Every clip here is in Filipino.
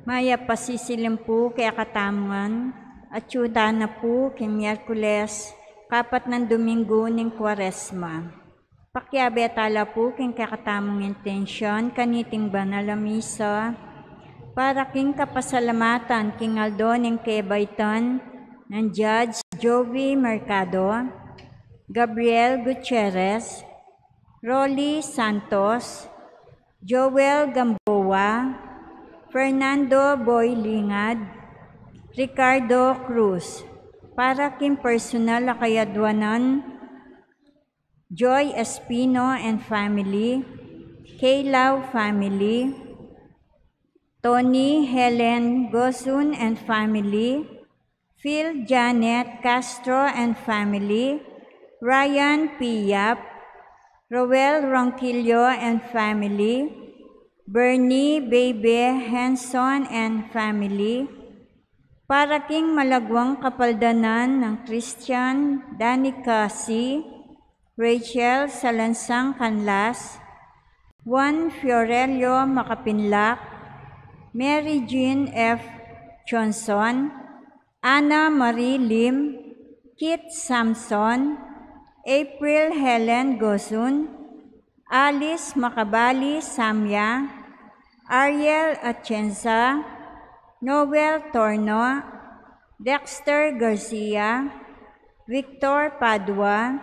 Maya pasisilim po kay katamungan, at yuta na po kay Miyerkules, kapat ng Domingo ng Kwaresma. Pakyabe tala po king kakatamong intensyon, kaniting banal na misa, para king kapasalamatan king Aldo ng Kebaitan, ng Judge Joey Mercado, Gabriel Gutierrez, Rolly Santos, Joel Gamboa, Fernando Boy Lingad, Ricardo Cruz, para king personal na kayadwanan, Joy Espino and family, Kaylaw family, Tony Helen Gosun and family, Phil Janet Castro and family, Ryan P. Yap, Roel Ronquillo and family, Bernie Bebe Henson and family, para king malagwang kapaldanan ng Christian Danica C., Rachel Salansang Canlas, Juan Fiorello Makapinlak, Mary Jean F. Johnson, Anna Marie Lim, Kit Samson, April Helen Gosun, Alice Makabali Samya, Ariel Atienza, Noel Torno, Dexter Garcia, Victor Padua,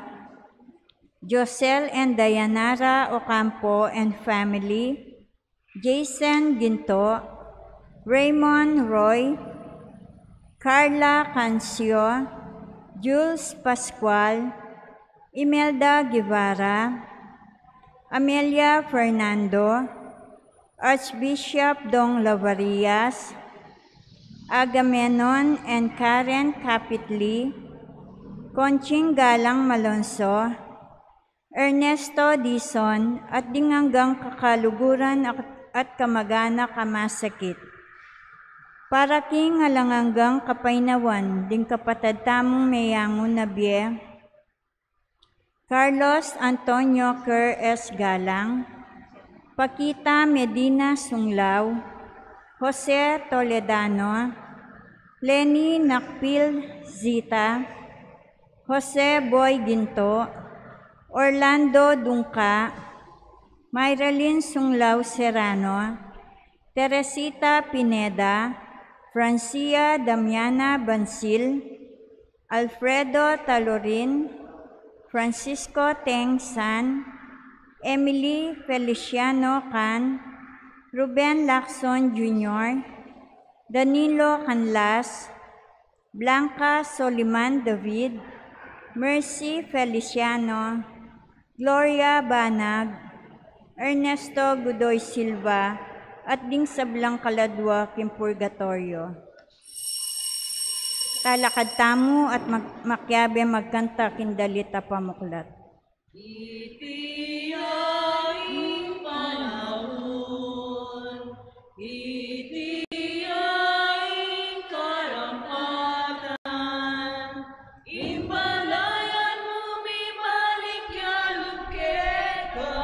Josel and Dayanara Ocampo and family, Jason Ginto, Raymond Roy, Carla Cancio, Jules Pascual, Imelda Guevara, Amelia Fernando, Archbishop Dong Lavarias, Agamenon and Karen Capitli, Conching Galang Malonzo, Ernesto Dizon, at dinganggang kakaluguran at kamagana kamasakit. Para king halanganggang kapainawan, ding kapatad tamong mayangon na biye, Carlos Antonio Kerr S. Galang, Paquita Medina Sunglaw, Jose Toledano, Lenny Nakpil Zita, Jose Boy Ginto, Orlando Dungka, Myralyn Sunglaw Serrano, Teresita Pineda, Francia Damiana Bansil, Alfredo Talorin, Francisco Teng San, Emily Feliciano Can, Ruben Lacson Jr., Danilo Canlas, Blanca Soliman David, Mercy Feliciano, Gloria Banag, Ernesto Godoy Silva, at ding sablang kaladwa kim purgatorio. Talakad tamo at makyabe magkanta kindalita pamuklat. Itiyaing panahon, itiyaing karampatan, imbalayan mo mibalik yalog keka,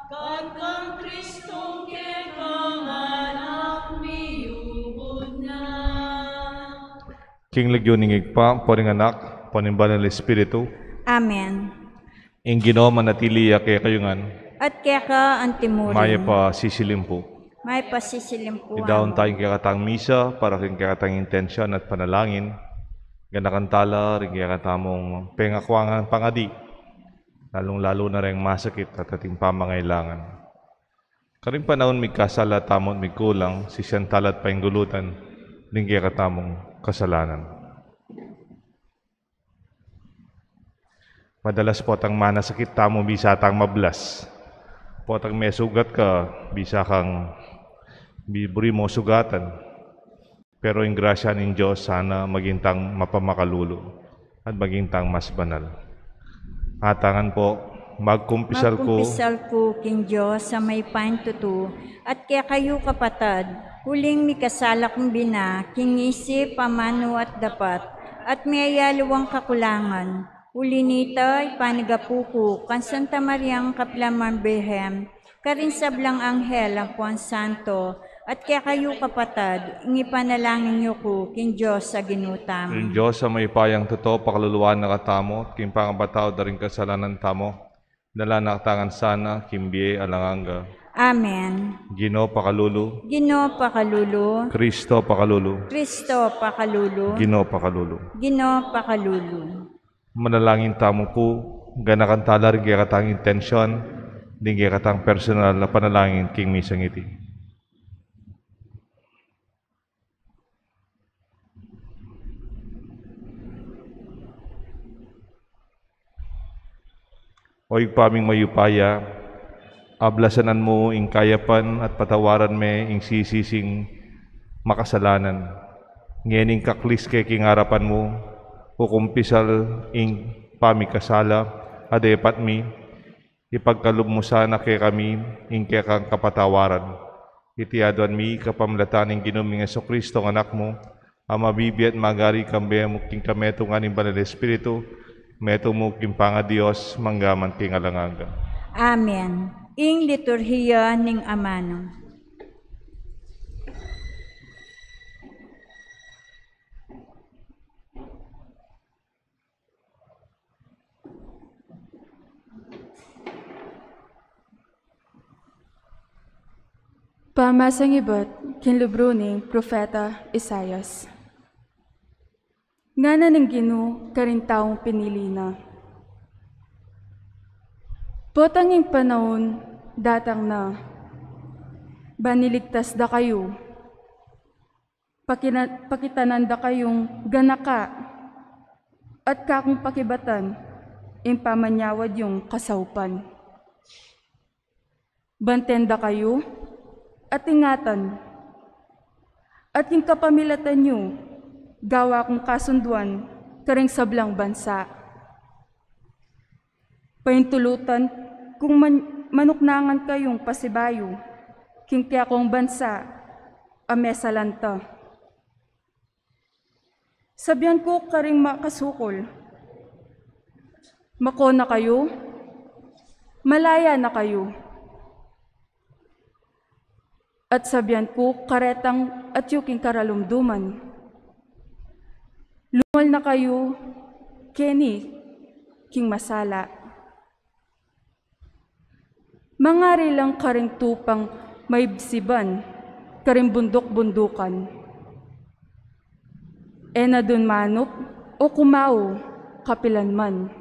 kagkang Kristong kekang anak miyubod na. King Legyoning Igpa, Poring Anak, Panimbalan ng Espiritu. Amen. Ing Ginoo manatili kaya kayungan. At kaya ka antimurin. Maya pa sisilim po. May pasisilim po. Idaon tayong kakatang misa para king kakatang intensyon at panalangin. Ganakantala, rin kakatamong pengakwangan pangadi. Lalong-lalo na rin masakit at ating pamangailangan. Karing panahon may kasala, tamon may kulang, sisyantalat pa yung gulutan, rin kakatamong kasalanan. Madalas po tang manasakit tamo, bisa tang mablas. Po tang may sugat ka, bisa kang biburi mo sugatan. Pero yung grasya ng Diyos, sana maging tang mapamakalulo at maging tang mas banal. Atangan po, magkumpisal ko king Diyos sa may paintutu, at kaya kayo kapatad, huling mikasalak ng bina, king isip, pamano at dapat, at may ayaluwang kakulangan. Uli nita, ipanigapuko, kan Santa Mariang Kaplaman Birhem, karin sablang anghel ang Juan Santo, at kaya kayo kapatad, panalangin niyo ko, king Diyos sa ginutam. King Diyos sa may payang totoo, pakaluluan na katamo, king pangabataw da rin kasalanan tamo, dala nakatangan sana, kimbiye alanganga. Amen. Ginoo pakalulu, Ginoo pakalulu, Kristo pakalulu, Kristo pakalulu, Ginoo pakalulu. Ginoo pakalulu. Manalangin tamo po, ganakan tala rin kaya katang intensyon, din kaya katang personal na panalangin king misang iti. Oy paming mayupaya, ablasanan mo ing kayapan at patawaran me ing sisising makasalanan. Ngening kaklis kay kingarapan mo, kukumpisal ing pamikasala, adepat mi, ipagkalub mo sana kay kami ing kaya kang kapatawaran. Itiaduan mi kapamlatan ing ginuming Kristo ng anak mo, ang mabibi at magari kambe mo king kametong aning banal Espiritu, meto mo kimpanga Dios manggaman king alanganga. Amen. Ing liturhiya ning amano. Pamasang ibat, kinlubro ni Propeta Isayas. Nga na ng Gino, karintaong pinili na. Potanging panahon, datang na. Baniligtas da kayo. Pakitanan da kayong ganaka. At kakong pakibatan, impamanyawad yung kasaupan. Bantenda kayo, at ingatan. At yung kapamilatan nyo, gawa kong kasunduan, karing sablang bansa. Paintulutan, kung manuknangan kayong pasibayo, kingkya kong bansa, amesalanta. Sabihan ko karing makasukol, mako na kayo, malaya na kayo. At sabihan ko karetang at yuking karalumduman. Lumal na kayo, Kenny, king masala. Mangari lang karing tupang may bsiban, karing bundok-bundukan. E na dun manok o kumao, kapilan man.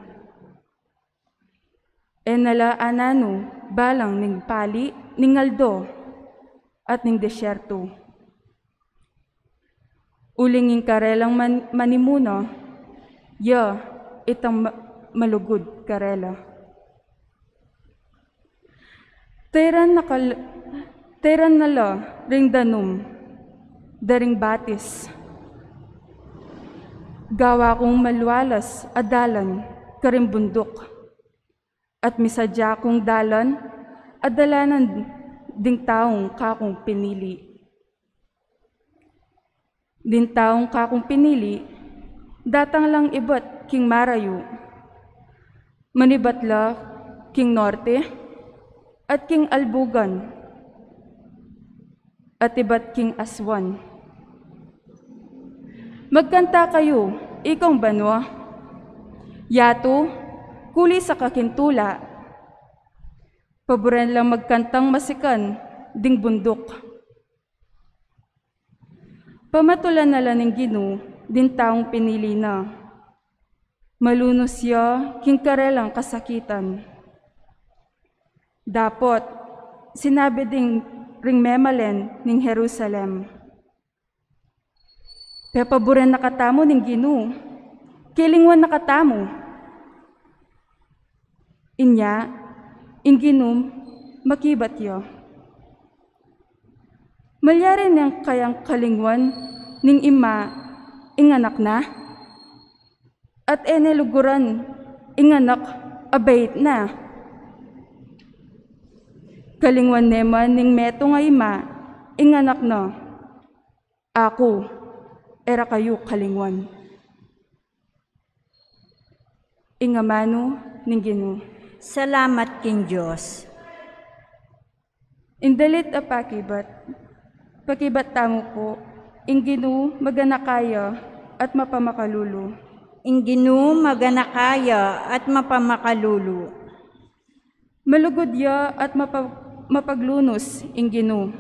E nala anano, balang ning pali, ning aldo, at ning desyerto. Ulingin karelang manimuna, ya, itang malugod karela. Teran nala, ring danum, daring batis. Gawa kong malwalas, adalan, karing bundok. At misadya kong dalan, adalanan ding taong kakong pinili. Din taong kakong pinili, datang lang ibat king marayo. Manibatla king norte, at king albugan, at ibat king aswan. Magkanta kayo, ikong banwa. Yato, kuli sa kakintula. Paboran lang magkantang masikan, ding bundok. Pamatulan na lang ng Gino, din taong pinili na. Malunos siya, king karelang kasakitan. Dapot, sinabi ding ring memalen ning Jerusalem. Paboran nakatamo ning Gino, kilingwan nakatamo. Inya, inginum, makibat yo. Malyari niyang kayang kalingwan, ning ima, inganak na. At eneluguran, inganak, abait na. Kalingwan neman, ning meto nga ima, inganak na. Ako, era kayo kalingwan. Ingamano, ning Gino. Salamat king Diyos. Indalit apakibat, Pakibata mo po, Inginu maganakaya at mapamakalulu. Inginu maganakaya at mapamakalulu. Malugod ya at mapaglunos, Inginu.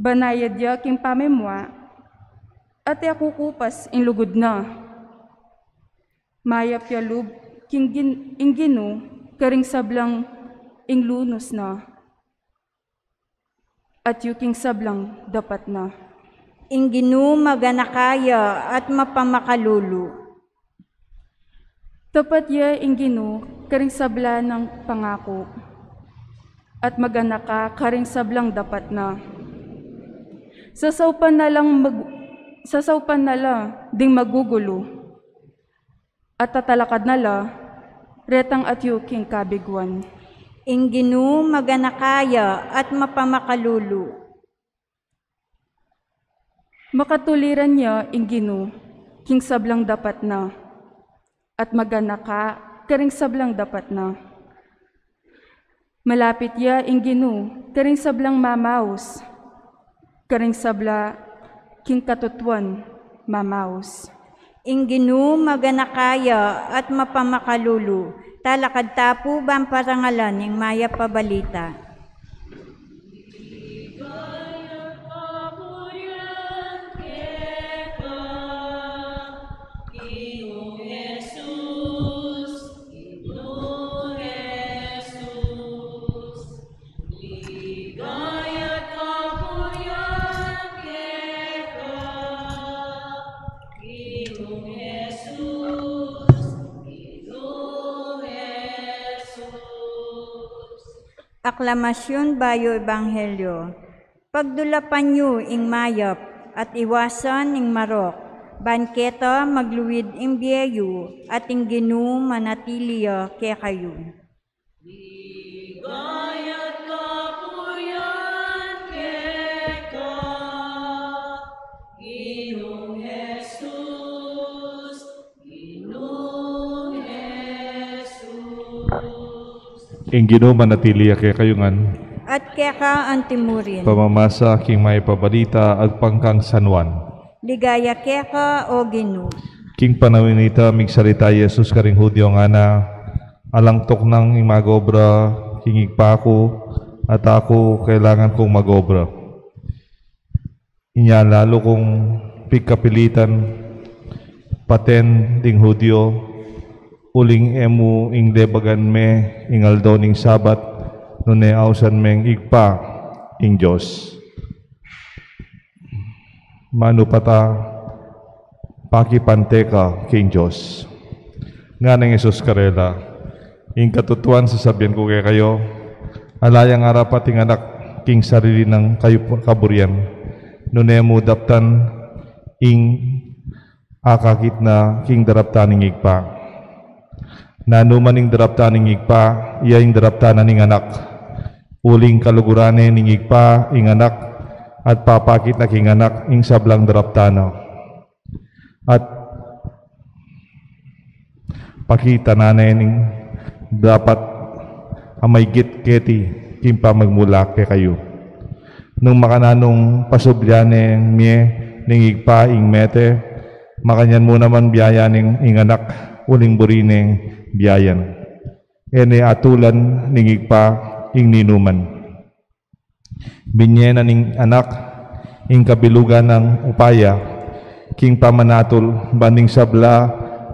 Banayad ya king pamemwa at yakukupas ing lugod na. Mayap ya lub king Inginu karing sablang ing lunos na. At yuking sablang dapat na. Inginu maganakaya at mapamakalulu. Tapat ya Inginu karing sabla ng pangako. At maganaka karing sablang dapat na. Sasaupan na la ding magugulo. At tatalakad na la retang at yuking kabigwan. Inginu maganakaya at mapamakalulu. Makatuliran niya, Inginu, king sablang dapat na. At maganaka, karing sablang dapat na. Malapit ya, Inginu, karing sablang mamaus. Karing sabla, king katutuan, mamaus. Inginu maganakaya at mapamakalulu. Talakad tapo bang parangalan ng maya pabalita. Aklamasyon bayo ebanghelyo. Pagdulapan nyo ing mayap at iwasan ing marok. Banketa magluwid ing biyeyo at ing ginu manatiliya kaya kayo. Ligayat kapuyan keka, Ginoong Jesus, Ginoong Jesus. Inginu manatili kay kayungan, At kaya ka antimurin. pamamasa king may pabalita ag pangkang sanwan. Ligaya kaya ka o ginu. King panawinita migsalita Jesus karing Hudyo nga na alangtok ng magobra kingig pa ako at ako kailangan kong magobra. Inya lalo kong pigkapilitan paten ding Hudyo uling emu ing debagan me ingal daw ning sabat nune ausan meng igpa ing Diyos. Mano pata pakipanteka king Diyos. Nga ng Jesus karela, ing katutuan sasabihan ko kay kayo, alayang arapat ing anak king sarili ng kayo kaburian, nune mo daptan ing akakit na king daraptan ing igpa. Nanuman ing daraptan ing igpa, iya ing daraptanan ing anak. Uling kalugurane ning igpa ing anak, at papakit na king anak ing sablang daraptana. At pakita nanay ning dapat amay git-keti king pamagmula kay kayo. Nung makananong pasubyane miye ning igpa ing mete, makanyan mo naman biyaya ning ing anak uling burineng biyayan. Ene atulan ning igpa ing ninuman. Binyena ning anak ing kabilugan ng upaya king pamanatol banding sabla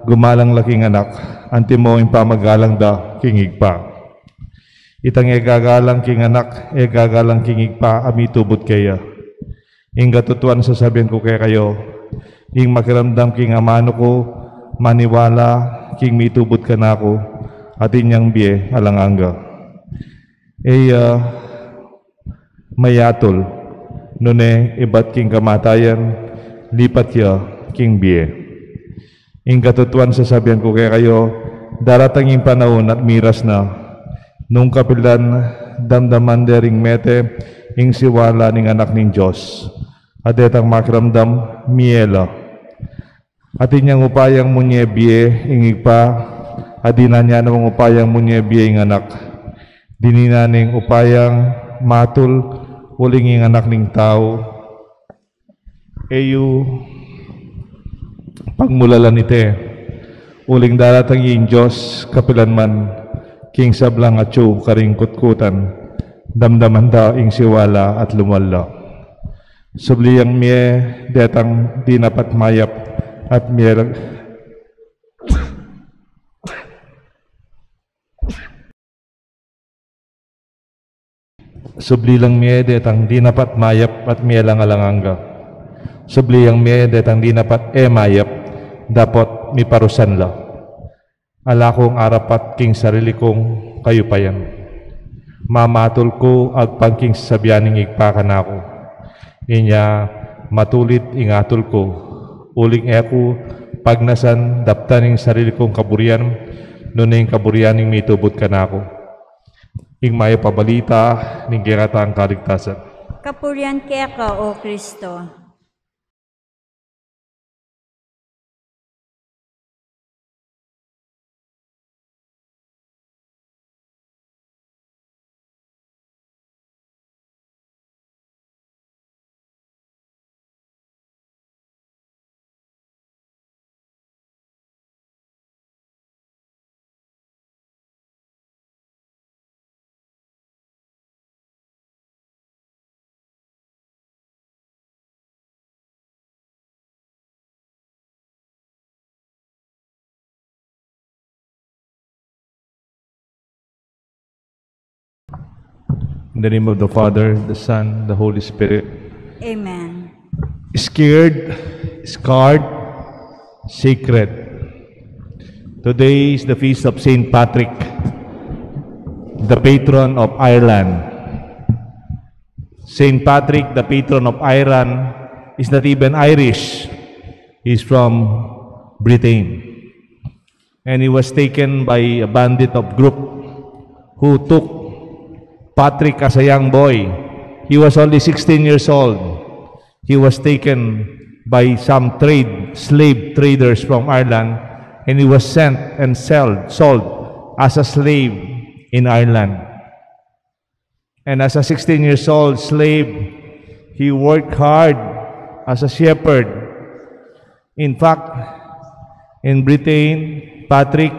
gumalang laking anak antimo ing pamagalang da king igpa. Itang egagalang king anak egagalang king igpa amitubot kaya. Ing katutuan sasabihin ko kaya kayo ing makiramdam king amano ko maniwala king mitubot ka na ako at inyang biye alanganga. Mayatol nune ibat king kamatayan lipat ya king biye. Ing katutuan sasabihan ko kaya kayo daratang ing panahon at miras na nung kapilan damdaman dering mete ing siwala ning anak ning Diyos at etang makiramdam miela. At inyang upayang munyebye ingig pa, adina niya namang upayang munyebye ing anak. Dininaning upayang matul huling ing anak ning tao, eyu pagmulalan ite, uling daratang ing Diyos kapilanman, king sablang atyo karing kutkutan, damdaman da ing siwala at lumala. Subliyang miye detang di napat mayap at miye sublilang miye detang di napat mayap at miye langalanganga. Subliyang miye detang di napat mayap dapat miparusan la. Ala kong arapat king sarili kong kayupayan. Mamatol ko ag pangking sabianing igpakan ako. Inya matulit ingatol ko. Uling ako pagnasan daptaning sarili kong kaburian, nuning kaburianing mitubot ka na ako. Ing may pabalita, ning kirata ang kaligtasan. Kapurian kaya ka, O Kristo. In the name of the Father, the Son, the Holy Spirit. Amen. Scared, scarred, sacred. Today is the feast of Saint Patrick, the patron of Ireland. Saint Patrick, the patron of Ireland, is not even Irish. He's from Britain. And he was taken by a bandit of group who took Patrick as a young boy. He was only 16 years old. He was taken by some slave traders from Ireland, and he was sent and sold as a slave in Ireland. And as a 16 years old slave, he worked hard as a shepherd. In fact, in Britain, Patrick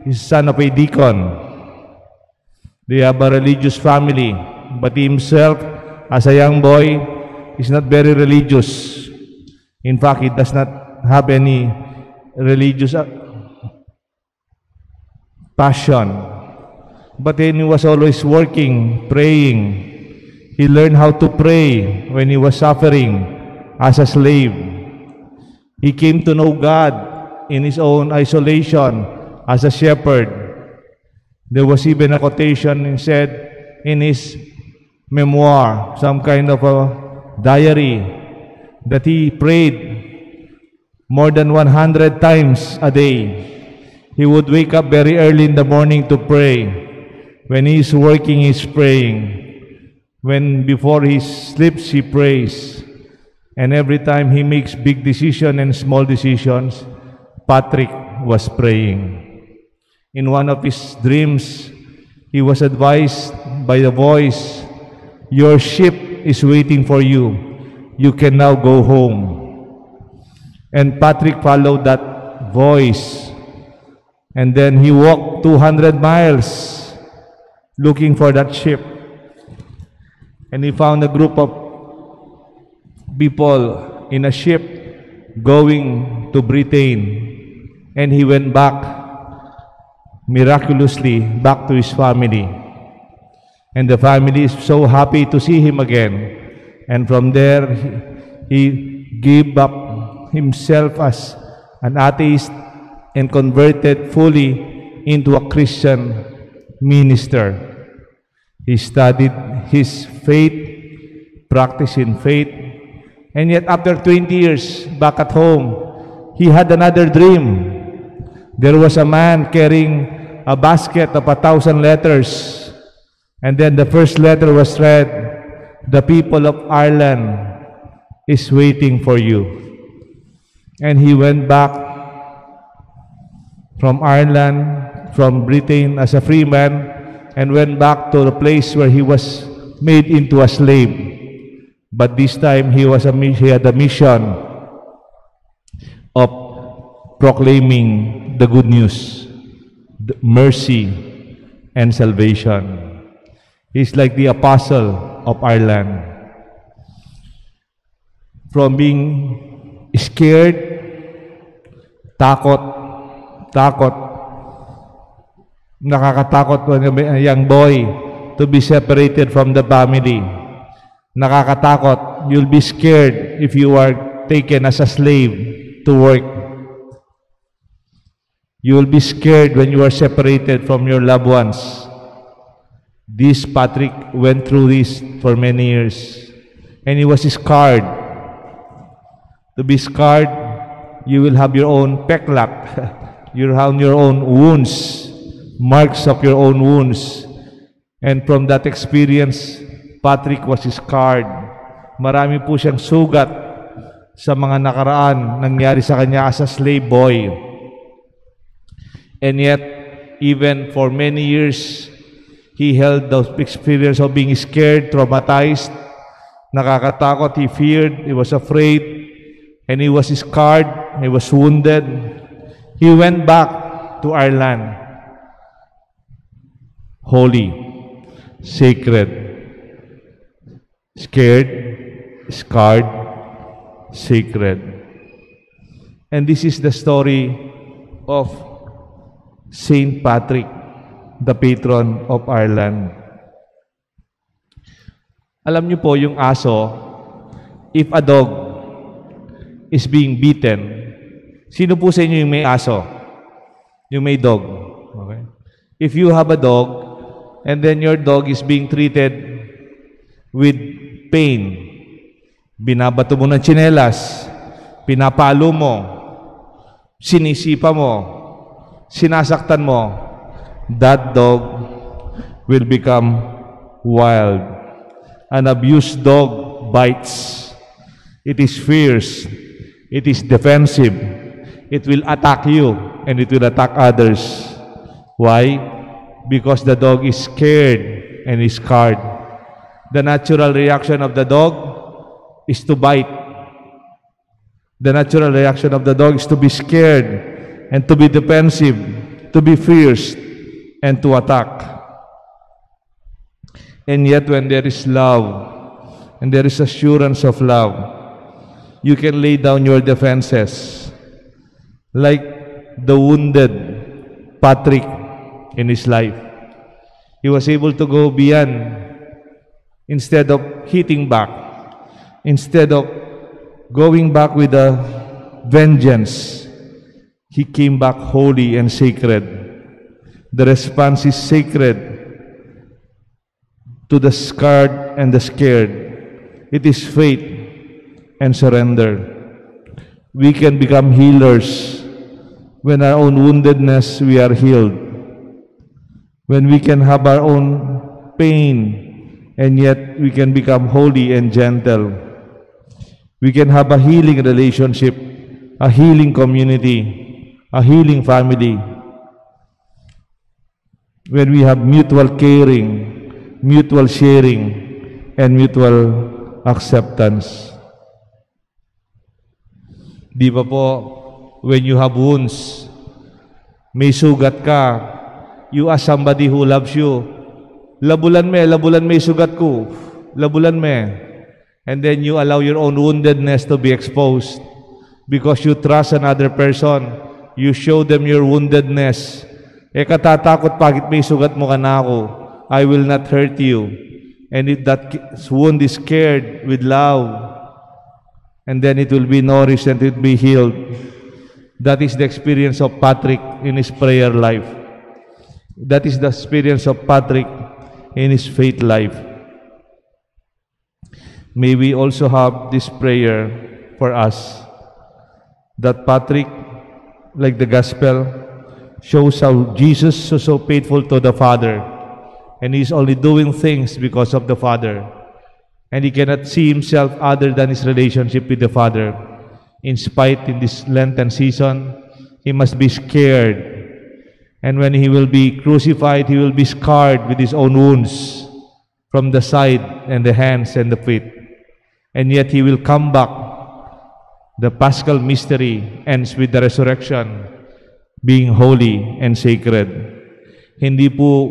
is son of a deacon. They have a religious family, but he himself, as a young boy, is not very religious. In fact, he does not have any religious passion. But then he was always working, praying. He learned how to pray when he was suffering as a slave. He came to know God in his own isolation as a shepherd. There was even a quotation and said in his memoir, some kind of a diary, that he prayed more than 100 times a day. He would wake up very early in the morning to pray. When he's working, he's praying. When before he sleeps, he prays. And every time he makes big decisions and small decisions, Patrick was praying. In one of his dreams, he was advised by the voice, "Your ship is waiting for you. You can now go home." And Patrick followed that voice. And then he walked 200 miles looking for that ship. And he found a group of people in a ship going to Britain. And he went back miraculously back to his family. And the family is so happy to see him again. And from there, he gave up himself as an atheist and converted fully into a Christian minister. He studied his faith, practiced in faith, and yet after 20 years back at home, he had another dream. There was a man carrying a basket of 1,000 letters, and then the first letter was read, "The people of Ireland is waiting for you." And he went back from Ireland, from Britain as a free man, and went back to the place where he was made into a slave. But this time he had a mission of proclaiming the good news, the mercy and salvation. He's like the apostle of Ireland. From being scared, takot, nakakatakot when a young boy to be separated from the family. Nakakatakot. You'll be scared if you are taken as a slave to work. You will be scared when you are separated from your loved ones. This Patrick went through this for many years, and he was scarred. To be scarred, you will have your own pecklap. You'll have your own wounds, marks of your own wounds. And from that experience, Patrick was scarred. Marami po siyang sugat sa mga nakaraan nangyari sa kanya as a slave boy. And yet, even for many years, he held the experience of being scared, traumatized, nakakatakot, he feared, he was afraid, and he was scarred, he was wounded. He went back to Ireland, holy, sacred, scared, scarred, sacred. And this is the story of Saint Patrick, the patron of Ireland. Alam niyo po, yung aso, if a dog is being beaten, sino po sa inyo yung may aso? Yung may dog. Okay? If you have a dog, and then your dog is being treated with pain, binabato mo ng tsinelas, pinapalo mo, sinisipa mo, sinasaktan mo, that dog will become wild. An abused dog bites. It is fierce. It is defensive. It will attack you and it will attack others. Why? Because the dog is scared and is scarred. The natural reaction of the dog is to bite. The natural reaction of the dog is to be scared and to be defensive, to be fierce, and to attack. And yet when there is love, and there is assurance of love, you can lay down your defenses. Like the wounded Patrick in his life. He was able to go beyond. Instead of hitting back, instead of going back with a vengeance, he came back holy and sacred. The response is sacred to the scarred and the scared. It is faith and surrender. We can become healers when our own woundedness we are healed. When we can have our own pain and yet we can become holy and gentle. We can have a healing relationship, a healing community, a healing family. When we have mutual caring, mutual sharing, and mutual acceptance. Di ba po, when you have wounds, may sugat ka, you ask somebody who loves you, labulan may sugat ko, labulan me. And then you allow your own woundedness to be exposed. Because you trust another person, you show them your woundedness. Katatakot pagit may sugat mo ka na ako, I will not hurt you. And if that wound is cared with love, and then it will be nourished and it will be healed. That is the experience of Patrick in his prayer life. That is the experience of Patrick in his faith life. May we also have this prayer for us, that Patrick, like the gospel, shows how Jesus is so faithful to the Father, and he's only doing things because of the Father, and he cannot see himself other than his relationship with the Father. In spite, in this Lenten season, he must be scared. And when he will be crucified, he will be scarred with his own wounds. from the side and the hands and the feet. And yet He will come back. The Paschal mystery ends with the resurrection, being holy and sacred. Hindi po,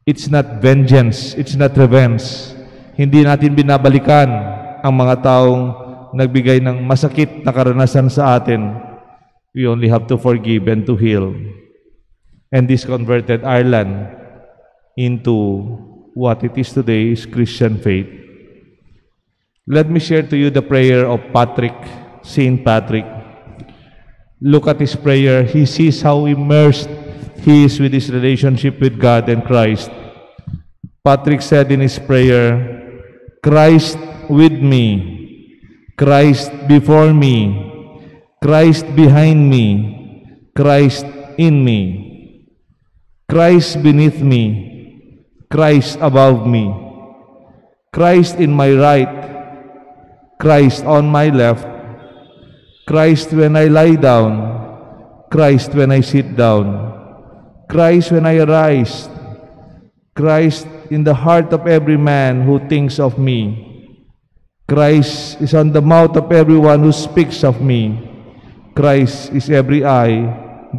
it's not vengeance, it's not revenge. Hindi natin binabalikan ang mga taong nagbigay ng masakit na karanasan sa atin. We only have to forgive and to heal. And this converted Ireland into what it is today is Christian faith. Let me share to you the prayer of Patrick, Saint Patrick. Look at his prayer. He sees how immersed he is with his relationship with God and Christ. Patrick said in his prayer, Christ with me, Christ before me, Christ behind me, Christ in me, Christ beneath me, Christ above me, Christ in my right, Christ on my left, Christ when I lie down, Christ when I sit down, Christ when I arise, Christ in the heart of every man who thinks of me, Christ is on the mouth of everyone who speaks of me, Christ is every eye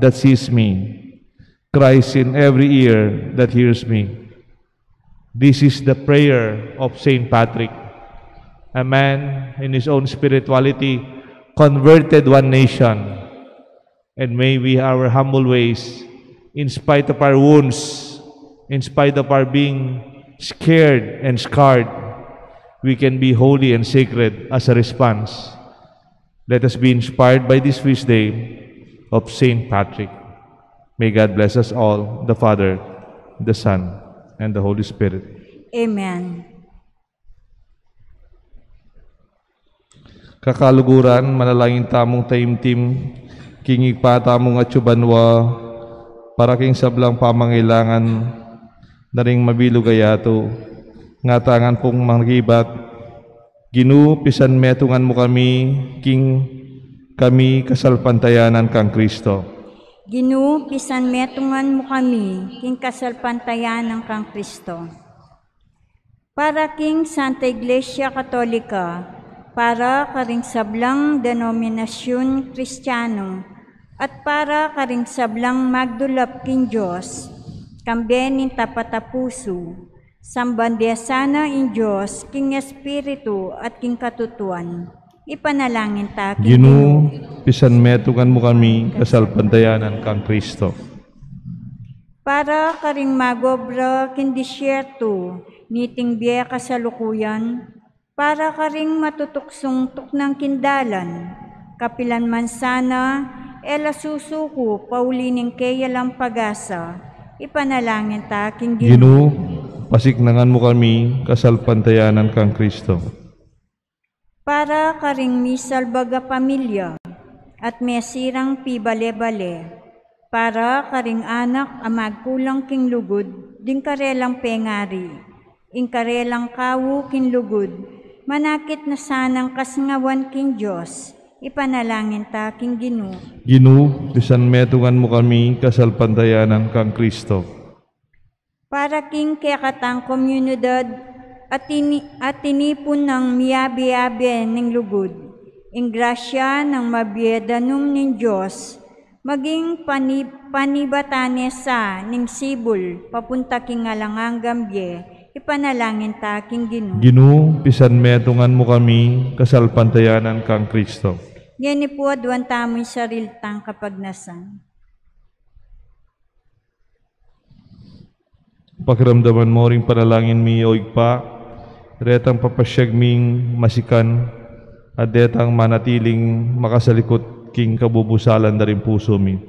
that sees me, Christ in every ear that hears me. This is the prayer of Saint Patrick. A man in his own spirituality converted one nation. And may we, our humble ways, in spite of our wounds, in spite of our being scared and scarred, we can be holy and sacred as a response. Let us be inspired by this feast day of Saint Patrick. May God bless us all, the Father, the Son, and the Holy Spirit. Amen. Kakaluguran, manalangin tamong taimtim, kingig pa tamong atsubanwa, para king sablang pamangailangan, na ring mabilugayato, nga tangan pong manggibat, Ginu, pisan metungan mo kami, king kami kasalpantayanan kang Kristo. Ginu, pisan metungan mo kami, king kasalpantayan ng kang Kristo. Para king Santa Iglesia Katolika, para karing sablang denominasyon Kristiyano, at para karing sablang magdulap king Diyos, kambenin tapatapuso, sambandiasana in Diyos, king Espiritu at king katutuan. Ipanalangin ta, king Ginu, pisan metungan mo kami, kasalpantayanan kang Kristo. Para karing magobra king disyerto, niting biya kasalukuyan, para karing matutuksong tuknang kindalan, kapilan man sana, ela susuko, paulining kaya lang pag-asa, ipanalangin ta, king Ginu, pasiknangan mo kami, kasalpantayanan kang Kristo. Para karing misal baga pamilya, at mesirang pibale-bale, para karing anak amagkulang king lugod, ding karelang pengari, ing karelang kawu king lugod, manakit na sanang kasngawan king Diyos, ipanalangin ta, king Ginu. Ginu, pisan metungan mo kami, kasalpantayanan kang Kristo. Para king kayakatang komunidad at tinipon ng miyabi-yabi ng lugod, ing grasya ng mabiedanum ng Diyos, maging panibatanesa ng sibol, papunta king alangang gambye, ipanalangin ta, king Ginu. Ginu, pisan metungan mo kami, kasalpantayanan kang Kristo. Yan po, duwan tamo'y sariltang kapagnasan. Pakiramdaman mo ring panalangin mi o igpa, retang papasyag ming masikan, at detang manatiling makasalikot king kabubusalan na rin puso mi.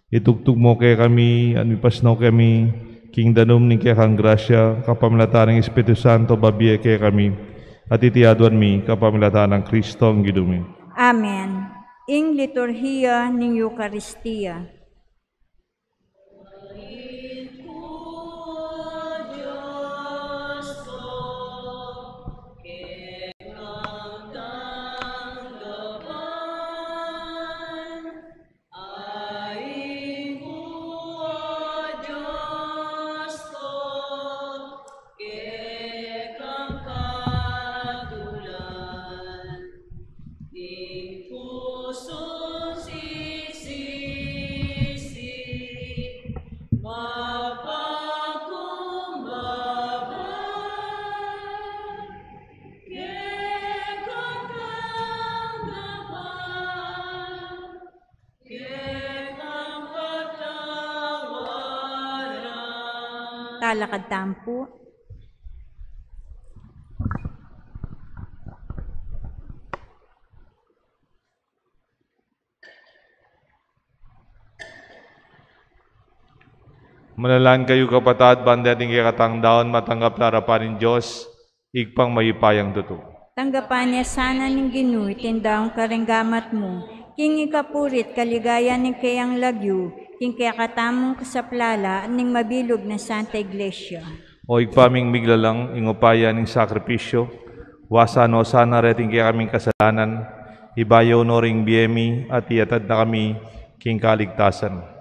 Itugtog mo kaya kami, anipasnaw kami, king danom ning kaya kang grasya, kapamilata ng Espiritu Santo, babiye kaya kami, at itiyaduan mi, kapamilata ng Kristo ang gidumi. Amen. Ing liturhiya ng Eucharistia. di pusong sisisi, mapakumbaba, kekatanggapan, kekapatawaran. Talakad tampo. Manalaan kayo kapatad, banda ating kikatang daon, matanggap na harapan ng Diyos, igpang mayipayang tuto. Tanggapan niya sana ng Ginoo, itindaong karenggamat mo. King ikapurit, kaligaya ng kayang lagyo, king kaya katamong kasaplala, ning mabilog na Santa Iglesia. O igpaming miglalang, ingupaya ng sakripisyo, wasa no sana reting kaya kaming kasalanan, ibayaw no ring biyemi, at iatad na kami, king kaligtasan.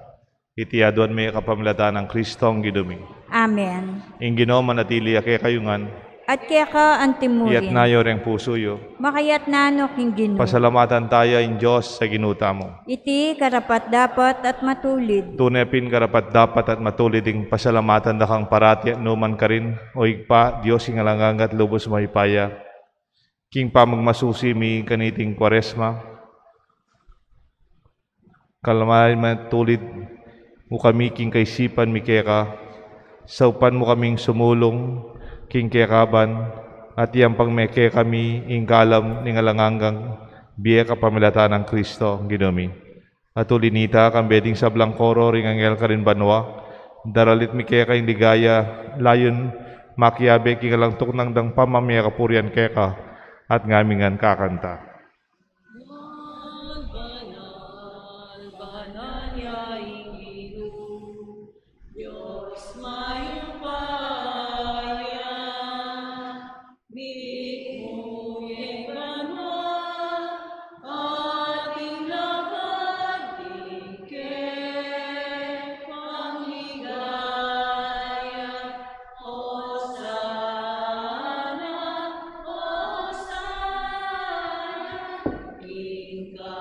Itiaduan may kapamilatan ng Kristong gidumi. Amen. Ing Ginoo manatili kay kayungan, At kaya ka iyat antimurin, nayo reng pusuyo. makayat nano king Ginoo. Pasalamatan tayo in Diyos sa ginuta mo. Iti karapat dapat at matulid. Tunepin karapat dapat at matulid ing pasalamatan da kang parati at numan ka rin, o igpa, Diyos ing alangangat lubos mahipaya. King pamagmasusi mi kaniting kwaresma, kalamay matulid mo kami king kaisipan mi keka, saupan mo kaming sumulong king kekaban, at iyang pangmeke kami ing kalam ning alanganggang biya kapamilatan ng Kristo ginumi. At ulinita kang beding sa blangkoro ring angel ka rin banwa, daralit mi keka ing ligaya, layon makiabe king alangtok nang dang pamamaya kapurian keka, at ngamingan kakanta. Banal, banal yaing Ginoo, Diyos mayupaya, mikmo yung banal, ating laban ike, pangligaya, Hosana, Hosana, ika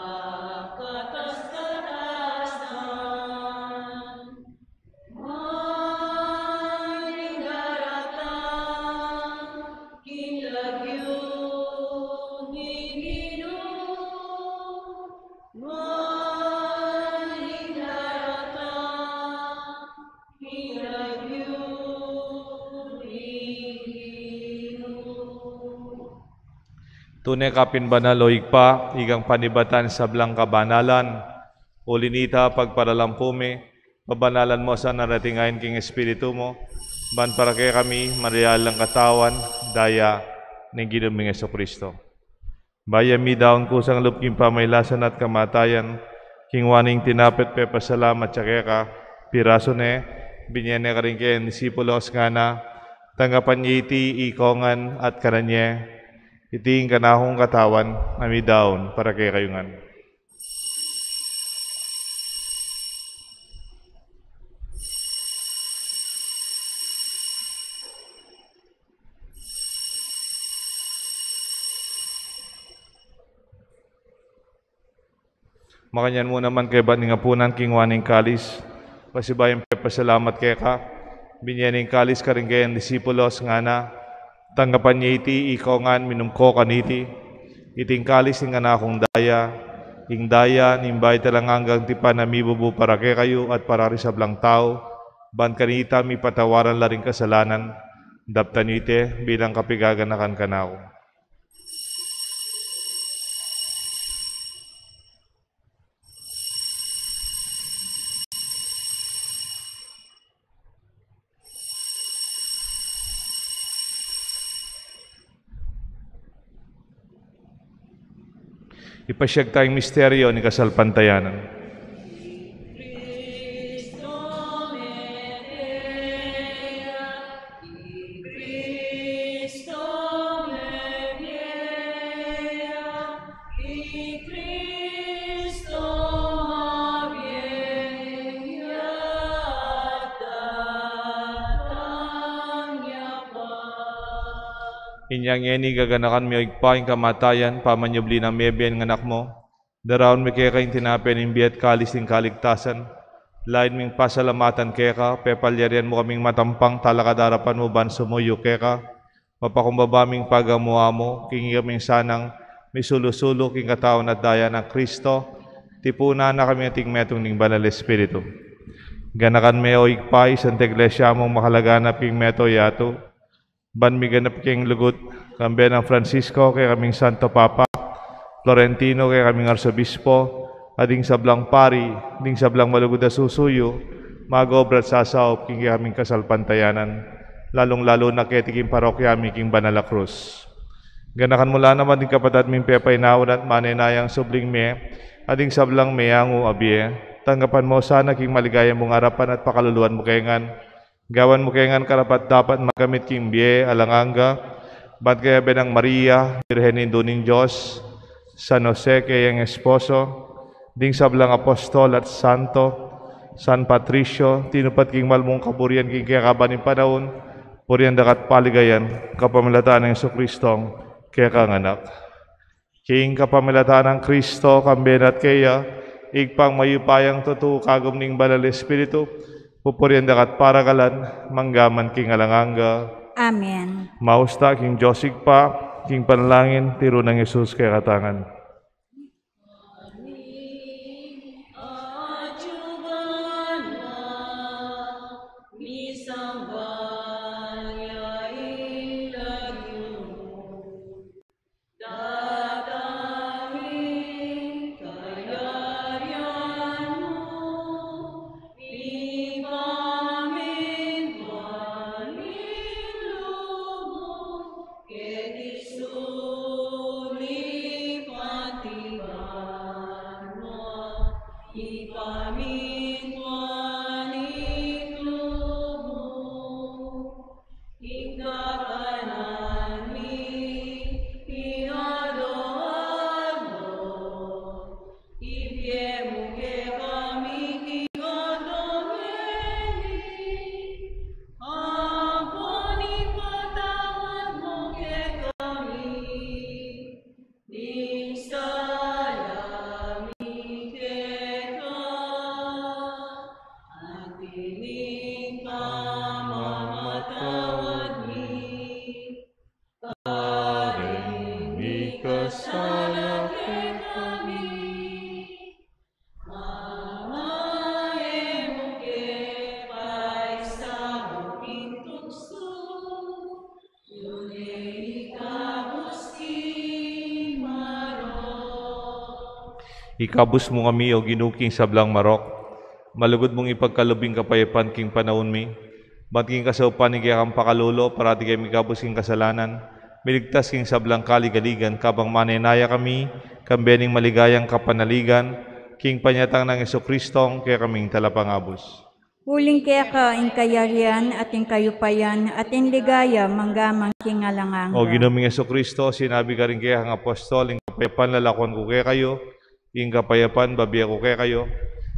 katas-katasan, maring daratan, kinlagyo ni Ginoo, maring daratan, kinlagyo ni Ginoo. Tunay kapin banal o igpa, igang panibatan sa blang kabanalan, ulinita pagparalampume, pabanalan mo sa naratingayin king Espiritu mo, ban para kay kami, marial lang katawan, daya, ng ginuming Kristo. Baya mi daon kusang lupking pamaylasan at kamatayan, king waning tinapit pe pasalamat sa keka, piraso ne, binyane ka rin kaya disipulos nga na, tanggapan niya iti ikongan at karanye, iting kanahong katawan, ami daon para kay kayungan. Makanyan mo naman kay ba't nga punan king waning kalis, pasibayang pasalamat kay ka, binyaning kalis ka rin kayang disipulos nga na, tanggapan niya iti ikongan minumko kaniti, iting kalis ng anakong daya, ing daya nimbay talang hanggang tipa na mibubu para kay kayo at para rin sa blang tao, ban kanita mi patawaran la rin kasalanan, daptan ite bilang kapigaganakan kanao. Ipasyag tayong misteryo ni kasalpantayanan. Cristo Medea, Cristo Medea, Cristo Mabienya, datang niya pa. Inyang yeni gaganakan mi igpaing kamatayan, pamanyubli ng mebian ng anak mo. Daraon mi kaya kayong tinapin imbiat kalis ng kaligtasan. Lain ming pasalamatan keka, pepalyarian mo kaming matampang talakadarapan mo ban sumuyo keka. Mapakumbabaming pagamuha mo, kingi kaming sanang misulusulo king katawan at daya ng Kristo. Tipuna na kami ating metong ning Banal Espiritu. Ganakan me o igpay, Santa Iglesia mong makalaganap king meto yato. Ban mi ganap king lugut, kambe ng Francisco, kay kaming Santo Papa, Florentino, kay kaming Arsobispo, ading sablang pari, ading sablang malugod na susuyo, magobrat sasaop king kaming kasalpantayanan, lalong-lalo na ketiking parokya king Banala Cruz. Ganakan mula naman din kapatid ming pepainawan at manenayang subling me, ading sablang meyangu abie, tanggapan mo sana king maligaya mong harapan at pakaluluan mo kayangan. Gawan mo kayangan karapat dapat magamit king biye alanganga, bat kaya benang Maria, Birhen Induning Diyos, San Jose kayang esposo, ding sablang apostol at santo, San Patricio, tinupat king malmong kaburian king kaya kabaning panahon, purian dakat paligayan, kapamalataan ng Jesucristong kaya kang anak. King kapamalataan ng Kristo, kambenat kaya, igpang mayupayang totoo kagom ning Banal Espiritu, pupurian dakat paragalan, manggaman king alanganga. Amen. Mausta king Josig pa, king panalangin, tiro ng Jesus kaya katangan. Ikabus mo kami o ginuking sablang marok, malugod mong ipagkalubing kapayapan king panahon mi, bat king kasaupan ni kaya kang pakalulo, parati kayo mikabus king kasalanan, miligtas king sablang kaligaligan, kabang manenaya kami, kambening maligayang kapanaligan, king panyatang ng Jesucristong kaya kaming talapangabos. Huling kaya ka in kayarian at in kayupayan at in ligaya manggamang king alanganga. O ginuming Jesucristo, sinabi ka rin kaya ang apostol, ing kapayapan lalakon ko kaya kayo, ing kapayapan babiya ko kaya kayo,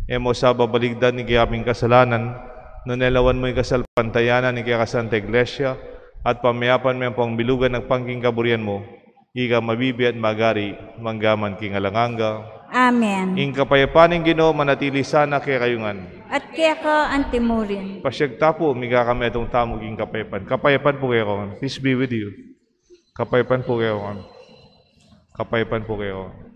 emo sa babaligdan ni kayaming kasalanan, nunelawan mo yung kasalpantayanan ni kaya ka Santa Iglesia, at pamayapan mo yung pangbilugan ng pangking kaburian mo, ika mabibi at magari, manggaman king alanganga. Amen. Ing kapayapan ng Ginoo manatili sana kaya kayungan. At kaya ka antimurin. Pasyagta po, miga kami itong tamuging kapayapan. Kapayapan po kayo kawan. Peace be with you. Kapayapan po kayo kawan. Kapayapan po kayo kawan.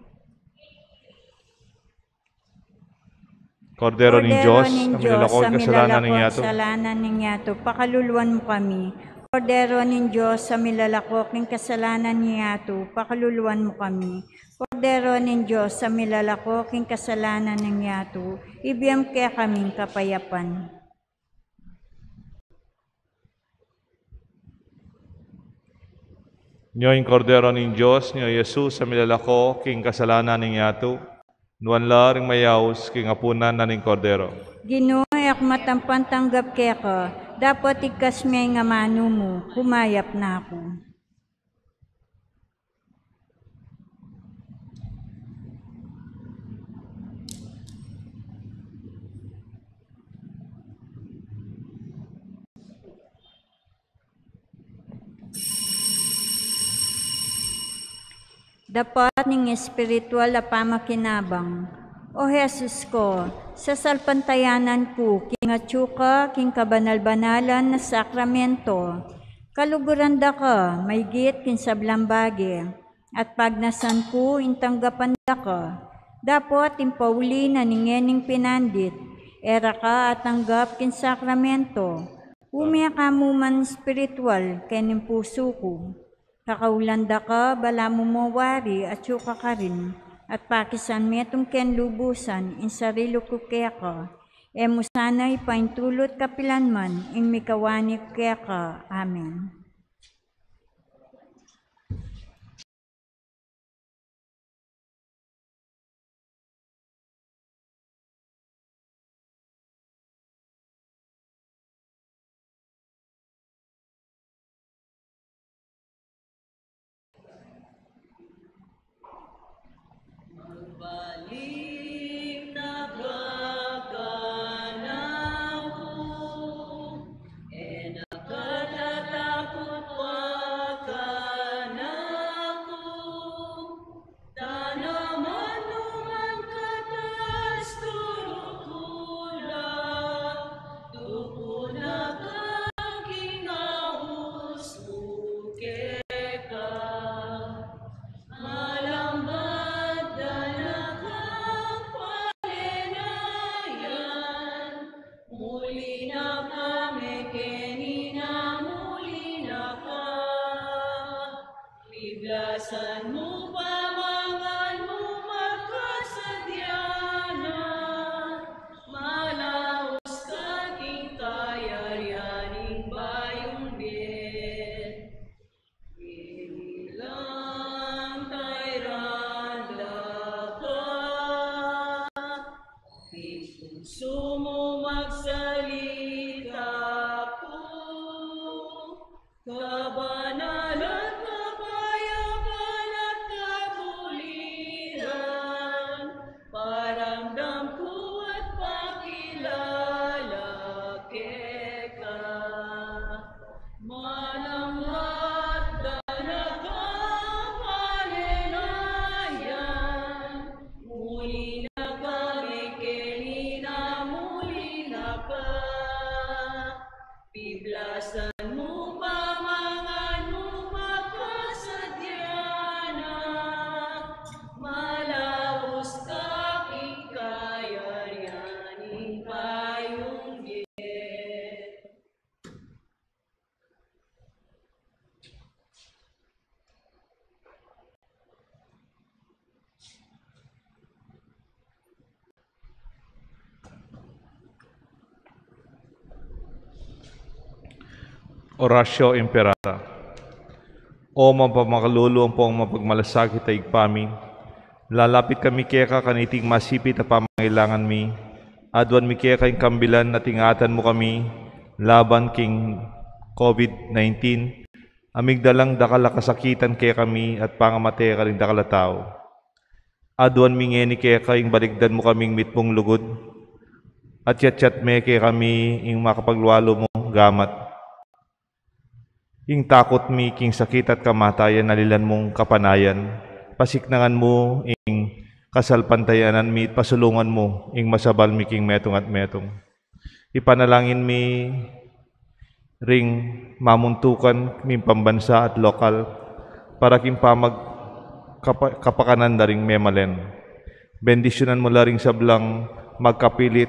Kordero ng Diyos, ang nilalakon kasalanan ng yato. Kasalanan ng yato, pakaluluan mo kami. Kordero ng Diyos, sa milalakok ng kasalanan ng yato, pakaluluan mo kami. Kordero ng Diyos, sa milalakok ng kasalanan ng yato, ibiyam kaya kaming kapayapan. Nyo yung kordero ng Diyos, nyo Jesus, sa milalakok ng kasalanan ng yato, nuan laring mayaws king apunan na ng kordero. Ginoo, ak matampan tanggap kaya ka, dapat ikas may nga mano mo, humayap na ako. dapat ning espiritual a pamakinabang. O Jesus ko, sa salpantayanan ko, king atsuka, king kabanal-banalan na sakramento, kaluguranda ka, maygit kin sablambagi, at pagnasan ko, intanggapan da ka, dapat impauli na ningening pinandit, era ka at tanggap kin sakramento, umya ka mo man spiritual, kening puso ko, kakaulanda ka, bala mo mawari, at suka ka rin, at pakisan metong ken lubusan, in sarilo ko kaya ka, mo sana ipaintulot kapilanman, in mikawani kaya ka. Amen. Balik na gaganaw, nakatatakot wakanako, tanaman numan katas turukula, tukuna kang ahus ukeka, malambad muli na kami kenina, muli na ka. Biglasan mo pamangan mo magkasadyana, malaos ka king kayaryaning bayong bien. Bilang tayranda ka, puso mo magsalita po, kabanalan, kapayapan at kabuliran, paramdam ko at pakilala ka. Malamhat na kapalinayan, muli na kami kenina, muli na ka. Biglasan mo pamangan mo magkasadyana, malaos ka king kayaryaning payong bien. Oratio Imperata. O mapamakaluluang pong mapagmalasakit ay igpami, lalapit kami kaya ka kaniting masipit na pamangailangan mi, adwan mi kaya kayong kambilan at ingatan mo kami, laban king COVID-19, amigdalang dakala kasakitan kaya kami at pangamate ka rin dakala tao. Adwan mi ngeni kaya kayong baligdan mo kaming mitmong lugod, at yat-yat me kaya kami ing makapagluwalo mo gamat. Ing takot mi king sakit at kamatayan nalilan mong kapanayan, pasiknangan mo ing kasalpantayanan mi pasulungan mo ing masabal mi king metong at metong. Ipanalangin mi ring mamuntukan mi pambansa at lokal para king kapakanan na ring memalen. Bendisyonan mo la ring sablang magkapilit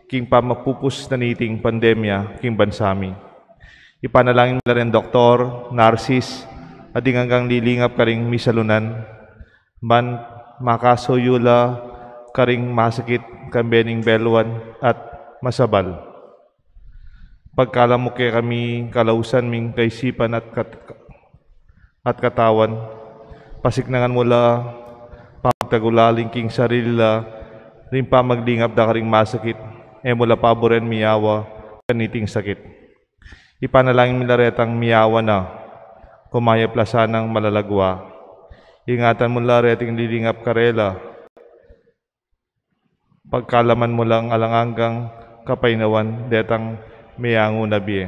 king pamapupus na niting pandemya king bansami. Ipanalangin mo na rin Dr. Narcis at hanggang lilingap ka ring misalunan, man makasuyula ka ring masakit kambening belwan at masabal. Pagkala mo kaya kami kalausan ming kaisipan at katawan, pasiknangan mo la pagtagulaling king sarili la rin pa maglingap da ka ring masakit, mula paboren miyawa kaniting sakit. Ipanalangin milaretang miyawa na, kumaya plasa ng malalagwa. Ingatan mo lareting lilingap karela. Pagkalaman mo lang alanganggang kapainawan, detang miyango nabi.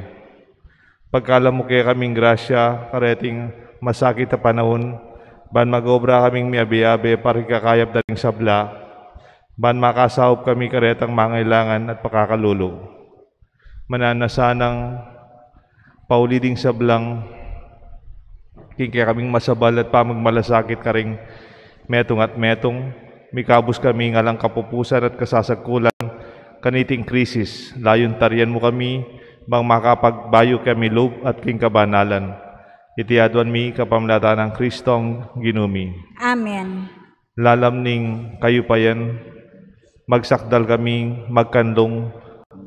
Pagkalam mo kaya kaming grasya, kareting masakit na panahon, Ban magobra kaming miabi-abi para kakayap daling sabla. Ban makasahop kami karetang mangailangan at pakakalulog. Mananasanang pauliding sablang kaya kaming masabal at pamagmalasakit karing metong at metong. Mikabos kami ngalang kapupusan at kasasagkulan kaniting krisis. Layon tarian mo kami bang makapagbayo kami loob at king kabanalan. Itiadwan mi kapamlata ng Kristong ginumi. Amen. Lalamning kayo pa yan, magsakdal kami magkandong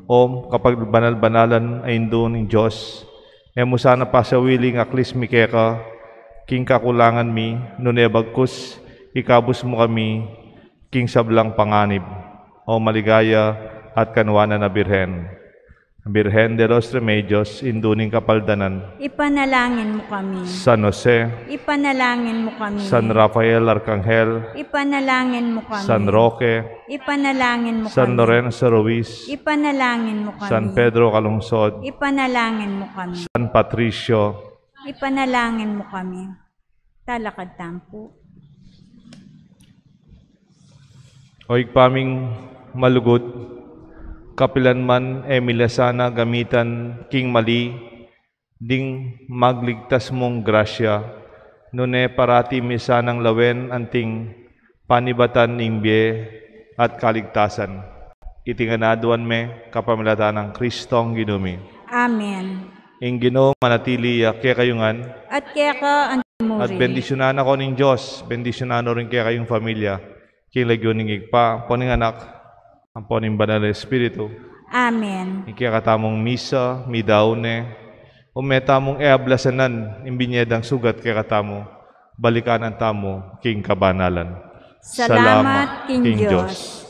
o kapag banal-banalan ay doon ng Diyos. Emo sana pa sa wiling aklis mi keka, king kakulangan mi, nunebagkus, ikabos mo kami, king sablang panganib, o maligaya at kanwana na Birhen. Birhen de los Remedios, induning kapaldanan. Ipanalangin mo kami. San Jose, Ipanalangin mo kami. San Rafael Arcangel, Ipanalangin mo kami. San Roque, Ipanalangin mo San kami. Lorenzo Ruiz, Ipanalangin mo kami. San Pedro Calungsod, Ipanalangin mo kami. San Patricio, Ipanalangin mo kami. Talakad tampo. oig paming malugod, kapilan man emilasana gamitan king mali, ding magligtas mong grasya, nune parati misanang lawen anting panibatan imbye at kaligtasan. Itinganaduan me kapamilatan ng Kristong ginumi. Amen. Ing Ginoo manatili kaya kayungan, At kaya ka ang at bendisyonan ako ng Diyos, bendisyonan rin kaya kayong pamilya, king lagyo ning igpa, poning anak, ang poning banal na Espiritu, Amen. kaya katamong misa, midaune, o metamong eablasanan, imbinyedang sugat kaya katamo, balikan ang tamo, king kabanalan. Salamat, King Diyos.